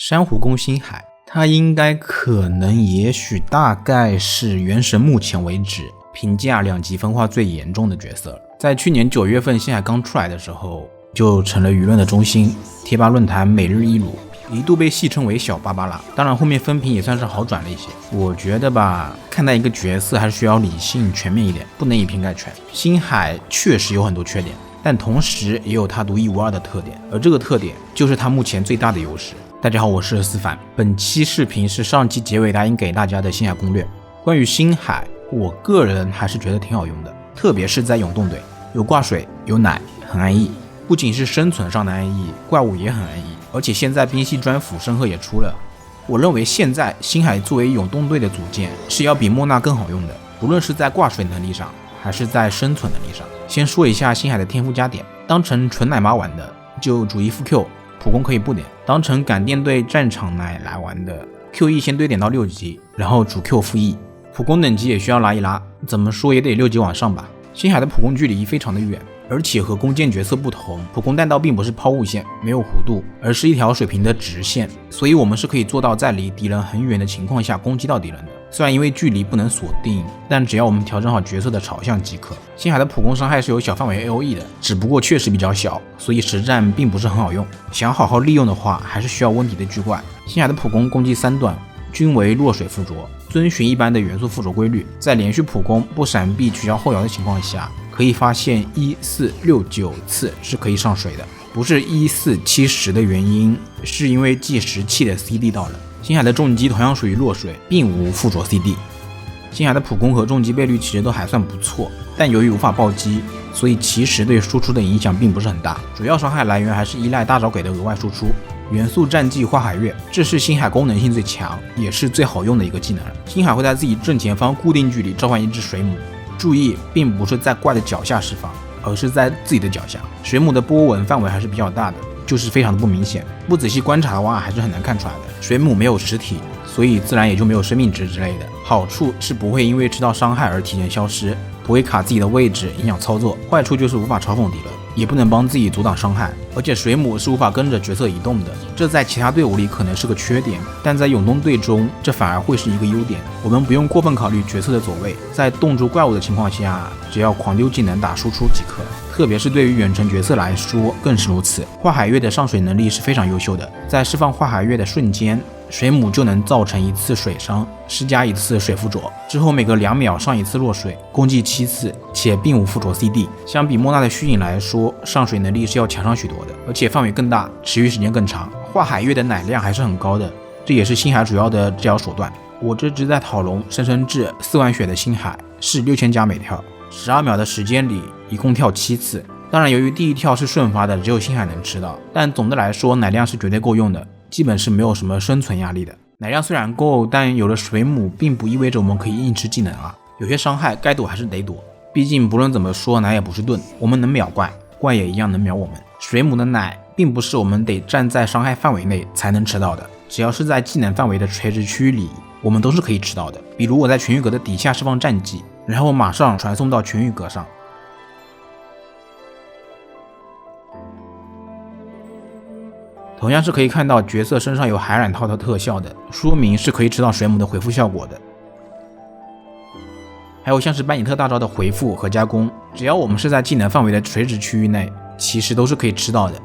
珊瑚宫星海，他应该也许大概是原神目前为止评价2级分化最严重的角色。在去年9月份星海刚出来的时候，就成了舆论的中心，贴吧论坛每日一辱，一度被戏称为小芭芭拉。当然后面分评也算是好转了一些。我觉得吧，看待一个角色还是需要理性全面一点，不能以偏概全。星海确实有很多缺点，但同时也有它独一无二的特点，而这个特点就是它目前最大的优势。大家好，我是思凡，本期视频是上期结尾答应给大家的星海攻略。关于星海，我个人还是觉得挺好用的，特别是在永动队，有挂水有奶，很安逸。不仅是生存上的安逸，怪物也很安逸，而且现在冰系专辅申鹤也出了。我认为现在星海作为永动队的组件是要比莫娜更好用的，不论是在挂水能力上还是在生存能力上。先说一下星海的天赋加点，当成纯奶妈玩的就主 E 副 Q， 普攻可以不点；当成感电队战场奶来玩的 QE 先堆点到6级，然后主 Q 副 E， 普攻等级也需要拉一拉，怎么说也得6级往上吧。星海的普攻距离非常的远，而且和弓箭角色不同，普攻弹道并不是抛物线，没有弧度，而是一条水平的直线，所以我们是可以做到在离敌人很远的情况下攻击到敌人的。虽然因为距离不能锁定，但只要我们调整好角色的朝向即可。星海的普攻伤害是有小范围 AOE 的，只不过确实比较小，所以实战并不是很好用。想好好利用的话，还是需要温迪的巨怪。星海的普攻攻击3段，均为落水附着，遵循一般的元素附着规律，在连续普攻不闪避取消后摇的情况下，可以发现1、4、6、9次是可以上水的。不是1、4、7、10的原因，是因为计时器的 CD 到了。星海的重击同样属于落水，并无附着 CD。星海的普攻和重击倍率其实都还算不错，但由于无法暴击，所以其实对输出的影响并不是很大，主要伤害来源还是依赖大招给的额外输出。元素战技花海月，这是星海功能性最强也是最好用的一个技能。星海会在自己正前方固定距离召唤一只水母，注意并不是在怪的脚下释放，而是在自己的脚下。水母的波纹范围还是比较大的，就是非常的不明显，不仔细观察的话还是很难看出来的。水母没有实体，所以自然也就没有生命值之类的。好处是不会因为吃到伤害而提前消失，不会卡自己的位置影响操作。坏处就是无法嘲讽敌人，也不能帮自己阻挡伤害，而且水母是无法跟着角色移动的，这在其他队伍里可能是个缺点，但在永动队中这反而会是一个优点。我们不用过分考虑角色的走位，在冻住怪物的情况下，只要狂丢技能打输出即可，特别是对于远程角色来说更是如此。花海月的上水能力是非常优秀的，在释放花海月的瞬间，水母就能造成1次水伤，施加1次水附着，之后每隔2秒上1次落水，共计7次，且并无附着 CD。 相比莫娜的虚影来说，上水能力是要强上许多的，而且范围更大，持续时间更长。花海月的奶量还是很高的，这也是星海主要的治疗手段。我这只在讨龙升升至4万血的星海是6000加每跳，12秒的时间里一共跳7次。当然由于第一跳是瞬发的，只有星海能吃到，但总的来说奶量是绝对够用的，基本是没有什么生存压力的。奶量虽然够，但有了水母并不意味着我们可以硬吃技能啊，有些伤害该躲还是得躲，毕竟不论怎么说奶也不是盾，我们能秒怪，怪也一样能秒我们。水母的奶并不是我们得站在伤害范围内才能吃到的，只要是在技能范围的垂直区域里，我们都是可以吃到的。比如我在全域格的底下释放战技，然后马上传送到全域格上，同样是可以看到角色身上有海染套的特效的，说明是可以吃到水母的回复效果的。还有像是班尼特大招的回复和加工，只要我们是在技能范围的垂直区域内，其实都是可以吃到的。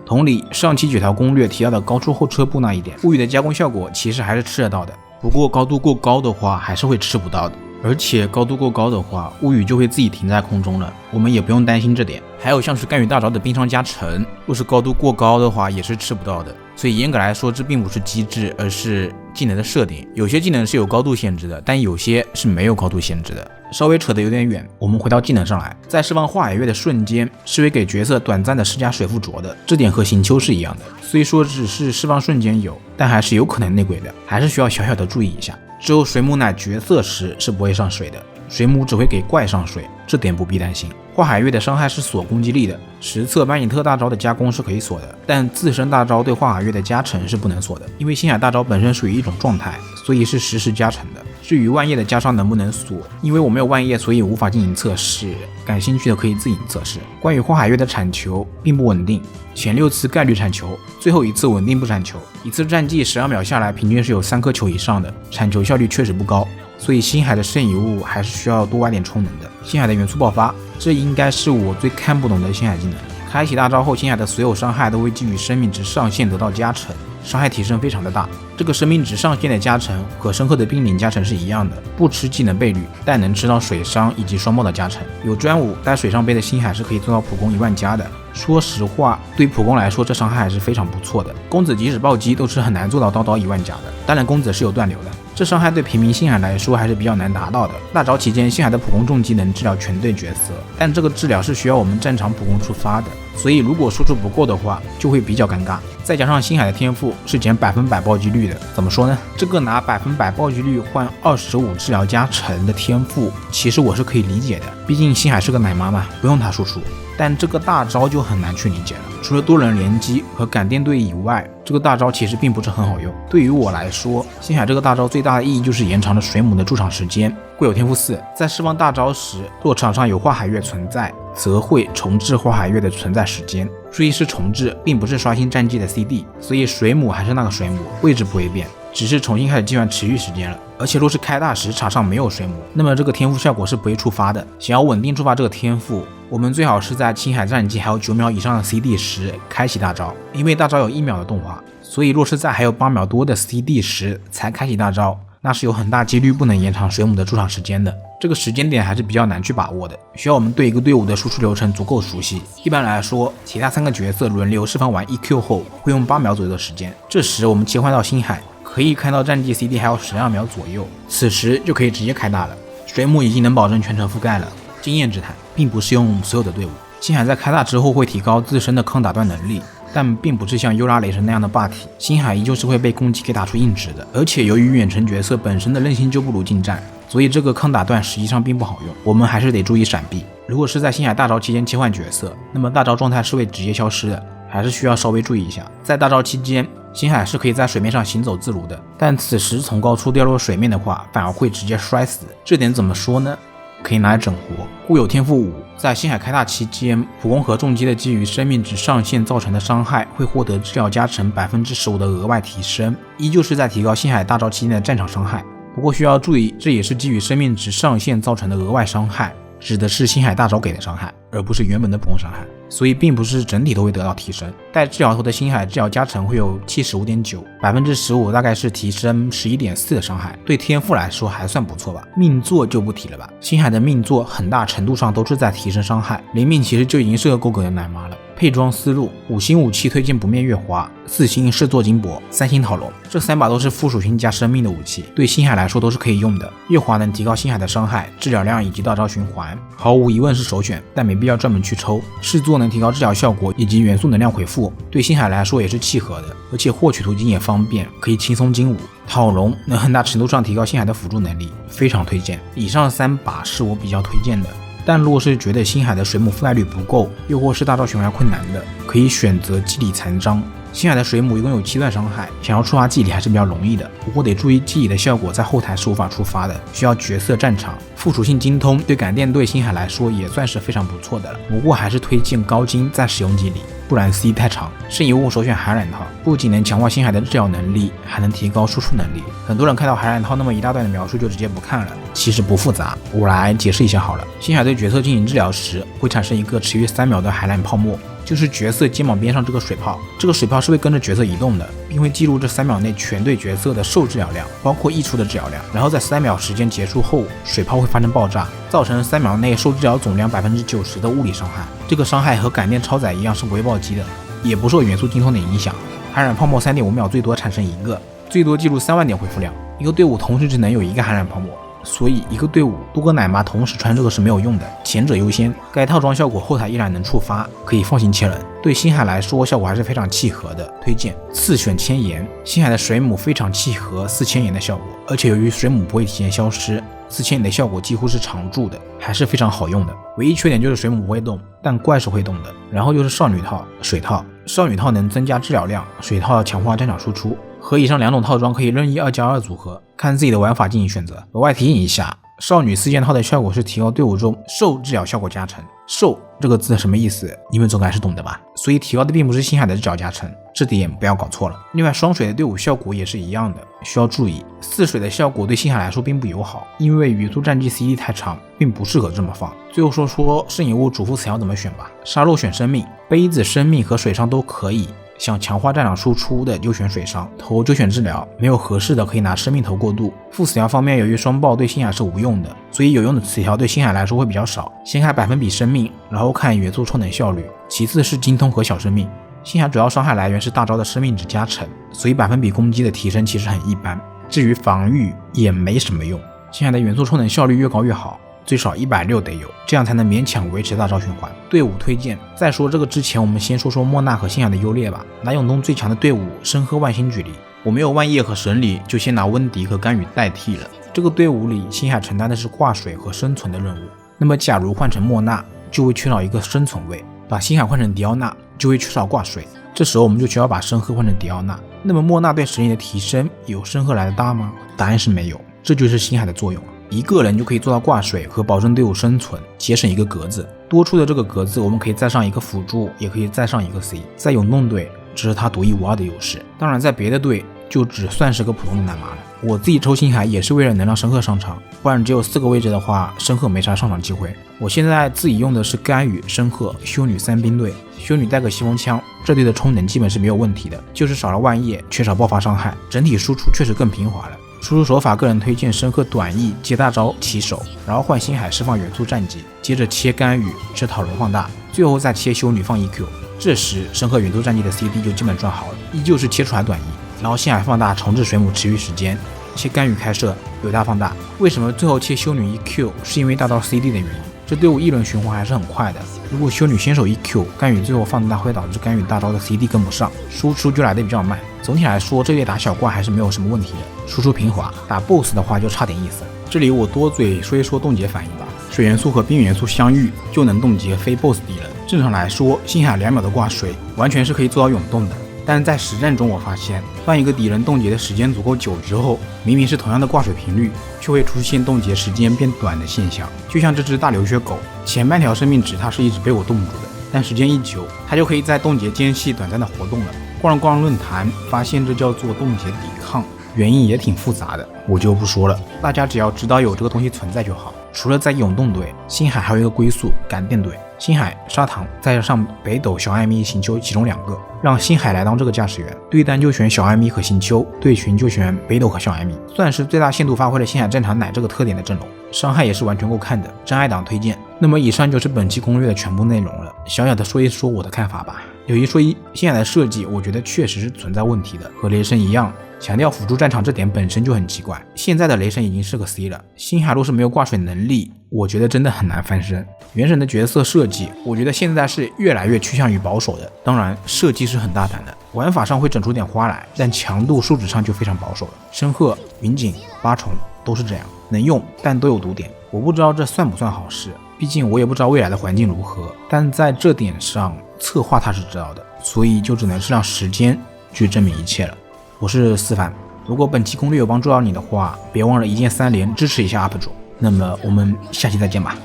同理，上期9条攻略提到的高出后撤步那一点，物语的加工效果其实还是吃得到的，不过高度过高的话还是会吃不到的，而且高度过高的话，物语就会自己停在空中了，我们也不用担心这点。还有像是干预大招的冰霜加成，若是高度过高的话也是吃不到的，所以严格来说这并不是机制，而是技能的设定。有些技能是有高度限制的，但有些是没有高度限制的。稍微扯得有点远，我们回到技能上来，在释放花海月的瞬间是会给角色短暂的施加水附着的，这点和行秋是一样的，虽说只是释放瞬间有，但还是有可能内鬼的，还是需要小小的注意一下。只有水母奶角色时是不会上水的，水母只会给怪上水，这点不必担心。花海月的伤害是锁攻击力的，实测班尼特大招的加工是可以锁的，但自身大招对花海月的加成是不能锁的，因为星海大招本身属于一种状态，所以是实时加成的。至于万叶的袈裟能不能锁，因为我没有万叶，所以无法进行测试，感兴趣的可以自行测试。关于花海月的产球并不稳定，前6次概率产球，最后1次稳定不产球，一次战绩12秒下来平均是有3颗球以上的，产球效率确实不高，所以星海的圣遗物还是需要多挖点充能的。星海的元素爆发，这应该是我最看不懂的星海技能。开启大招后，星海的所有伤害都会基于生命值上限得到加成，伤害提升非常的大。这个生命值上限的加成和深刻的冰岭加成是一样的，不吃技能倍率，但能吃到水伤以及双爆的加成。有专武带水上杯的星海是可以做到普攻1万加的。说实话，对普攻来说，这伤害还是非常不错的。公子即使暴击都是很难做到刀1万加的，当然公子是有断流的。这伤害对平民星海来说还是比较难达到的。大招期间，星海的普攻重击能治疗全队角色，但这个治疗是需要我们战场普攻触发的，所以如果输出不够的话，就会比较尴尬。再加上星海的天赋是减100%暴击率的，怎么说呢？这个拿100%暴击率换25治疗加成的天赋，其实我是可以理解的，毕竟星海是个奶妈嘛，不用他输出。但这个大招就很难去理解了，除了多人联机和赶电队以外，这个大招其实并不是很好用。对于我来说，星海这个大招最大的意义就是延长了水母的驻场时间。固有天赋4，在释放大招时，若场上有花海月存在，则会重置花海月的存在时间。注意是重置，并不是刷新战绩的 CD， 所以水母还是那个水母，位置不会变，只是重新开始计算持续时间了。而且若是开大时场上没有水母，那么这个天赋效果是不会触发的。想要稳定触发这个天赋，我们最好是在青海战绩还有9秒以上的 CD 时开启大招，因为大招有1秒的动画，所以若是在还有8秒多的 CD 时才开启大招，那是有很大几率不能延长水母的驻场时间的。这个时间点还是比较难去把握的，需要我们对一个队伍的输出流程足够熟悉。一般来说，其他3个角色轮流释放完 EQ 后会用8秒左右的时间，这时我们切换到星海，可以看到战绩 CD 还有12秒左右，此时就可以直接开大了。水母已经能保证全程覆盖了，经验之谈，并不适用所有的队伍。星海在开大之后会提高自身的抗打断能力，但并不是像优拉雷神那样的霸体，星海依旧是会被攻击给打出硬直的。而且由于远程角色本身的韧性就不如近战，所以这个抗打断实际上并不好用，我们还是得注意闪避。如果是在星海大招期间切换角色，那么大招状态是会直接消失的，还是需要稍微注意一下。在大招期间，星海是可以在水面上行走自如的，但此时从高处掉落水面的话，反而会直接摔死。这点怎么说呢？可以拿来整活。固有天赋5，在星海开大期间，普攻和重击的基于生命值上限造成的伤害会获得治疗加成 15% 的额外提升，依旧是在提高星海大招期间的战场伤害。不过需要注意，这也是基于生命值上限造成的额外伤害，指的是星海大招给的伤害，而不是原本的普攻伤害，所以并不是整体都会得到提升。待治疗后的星海治疗加成会有 75.9%， 15% 大概是提升 11.4% 的伤害，对天赋来说还算不错吧。命座就不提了吧，星海的命座很大程度上都是在提升伤害，灵命其实就已经是个够格的奶妈了。配装思路，5星武器推荐不灭月华，4星视作金箔，3星讨龙，这3把都是附属性加生命的武器，对星海来说都是可以用的。月华能提高星海的伤害、治疗量以及大招循环，毫无疑问是首选，但没必要专门去抽。视作能提高治疗效果以及元素能量回复，对星海来说也是契合的，而且获取途径也方便，可以轻松金武。讨龙能很大程度上提高星海的辅助能力，非常推荐。以上3把是我比较推荐的。但若是觉得星海的水母覆盖率不够，又或是大招循环困难的，可以选择祭礼残章。星海的水母一共有7段伤害，想要触发祭礼还是比较容易的，不过得注意祭礼的效果在后台是无法触发的，需要角色战场。附属性精通对赶电队星海来说也算是非常不错的了，不过还是推荐高精再使用祭礼，不然 CD 太长。圣遗物首选海染套，不仅能强化星海的治疗能力，还能提高输出能力。很多人看到海染套那么一大段的描述就直接不看了，其实不复杂，我来解释一下好了。星海对角色进行治疗时，会产生一个持续3秒的海蓝泡沫，就是角色肩膀边上这个水泡，这个水泡是会跟着角色移动的，并会记录这3秒内全队角色的受治疗量，包括溢出的治疗量。然后在3秒时间结束后，水泡会发生爆炸，造成3秒内受治疗总量 90% 的物理伤害。这个伤害和感电超载一样是不会暴击的，也不受元素精通的影响。海染泡沫 3.5 秒最多产生1个，最多记录3万点回复量。一个队伍同时只能有1个海染泡沫，所以一个队伍多个奶妈同时穿这个是没有用的，前者优先。该套装效果后台依然能触发，可以放心切人。对星海来说效果还是非常契合的，推荐次选千岩。星海的水母非常契合4千岩的效果，而且由于水母不会提前消失，4千岩的效果几乎是常驻的，还是非常好用的。唯一缺点就是水母不会动，但怪是会动的。然后就是少女套、水套。少女套能增加治疗量，水套强化战场输出。和以上2种套装可以任意2+2组合，看自己的玩法进行选择。额外提醒一下，少女4件套的效果是提高队伍中受治疗效果加成。受这个字什么意思？你们总该是懂的吧？所以提高的并不是星海的治疗加成，这点不要搞错了。另外双水的队伍效果也是一样的，需要注意4水的效果对星海来说并不友好，因为元素战绩 CD 太长，并不适合这么放。最后说摄影物主副词要怎么选吧。杀戮选生命，杯子、生命和水伤都可以。想强化战场输出的就选水伤，头就选治疗，没有合适的可以拿生命头过渡。副词条方面，由于双爆对星海是无用的，所以有用的词条对星海来说会比较少。先看百分比生命，然后看元素充能效率，其次是精通和小生命。星海主要伤害来源是大招的生命值加成，所以百分比攻击的提升其实很一般，至于防御也没什么用。星海的元素充能效率越高越好，最少160得有，这样才能勉强维持大招循环。队伍推荐，在说这个之前，我们先说说莫娜和星海的优劣吧。拿永东最强的队伍深壑万星举例，我没有万叶和神里，就先拿温迪和甘雨代替了。这个队伍里，星海承担的是挂水和生存的任务。那么假如换成莫娜，就会缺少一个生存位；把星海换成迪奥娜，就会缺少挂水。这时候我们就需要把深壑换成迪奥娜。那么莫娜对实力的提升有深壑来的大吗？答案是没有，这就是星海的作用。一个人就可以做到挂水和保证队伍生存，节省一个格子。多出的这个格子，我们可以再上一个辅助，也可以再上一个 C。在永动队，这是他独一无二的优势。当然，在别的队就只算是个普通的奶妈了。我自己抽星海也是为了能让深壑上场，不然只有4个位置的话，深壑没啥上场机会。我现在自己用的是甘雨、深壑、修女3兵队，修女带个西风枪，这队的充能基本是没有问题的，就是少了万叶，缺少爆发伤害，整体输出确实更平滑了。输出手法个人推荐深壑短 E 接大招起手，然后换星海释放元素战绩，接着切甘雨吃讨论放大，最后再切修女放 EQ。这时深壑元素战绩的 CD 就基本赚好了，依旧是切出来短 E， 然后星海放大重置水母持续时间，切甘雨开设有大放大。为什么最后切修女 EQ？ 是因为大招 CD 的原因。这队伍一轮循环还是很快的，如果修女先手 EQ， 甘雨最后放大会导致甘雨大招的 CD 跟不上，输出就来的比较慢。总体来说，这队打小怪还是没有什么问题的，输出平滑。打 BOSS 的话就差点意思。这里我多嘴说一说冻结反应吧。水元素和冰元素相遇就能冻结非 BOSS 敌人。正常来说，星海2秒的挂水完全是可以做到永动的。但是在实战中我发现，当一个敌人冻结的时间足够久之后，明明是同样的挂水频率，却会出现冻结时间变短的现象。就像这只大流血狗，前半条生命值它是一直被我冻住的，但时间一久，它就可以在冻结间隙短暂的活动了。逛了逛论坛，发现这叫做冻结抵抗，原因也挺复杂的，我就不说了，大家只要知道有这个东西存在就好。除了在永动队，星海还有一个归宿感电队，星海、砂糖再加上北斗、小艾米、行秋其中2个，让星海来当这个驾驶员。对单就选小艾米和行秋，对群就选北斗和小艾米，算是最大限度发挥了星海战场奶这个特点的阵容，伤害也是完全够看的，真爱党推荐。那么以上就是本期攻略的全部内容了，小小的说一说我的看法吧。有一说一，星海的设计我觉得确实是存在问题的，和雷神一样，强调辅助战场这点本身就很奇怪。现在的雷神已经是个 C 了，星海若是没有挂水能力，我觉得真的很难翻身。原神的角色设计，我觉得现在是越来越趋向于保守的，当然设计是很大胆的，玩法上会整出点花来，但强度数值上就非常保守了。深壑、云锦、八重都是这样，能用但都有毒点。我不知道这算不算好事，毕竟我也不知道未来的环境如何，但在这点上策划他是知道的，所以就只能是让时间去证明一切了。我是思凡，如果本期攻略有帮助到你的话，别忘了一键3连支持一下 UP 主。那么我们下期再见吧。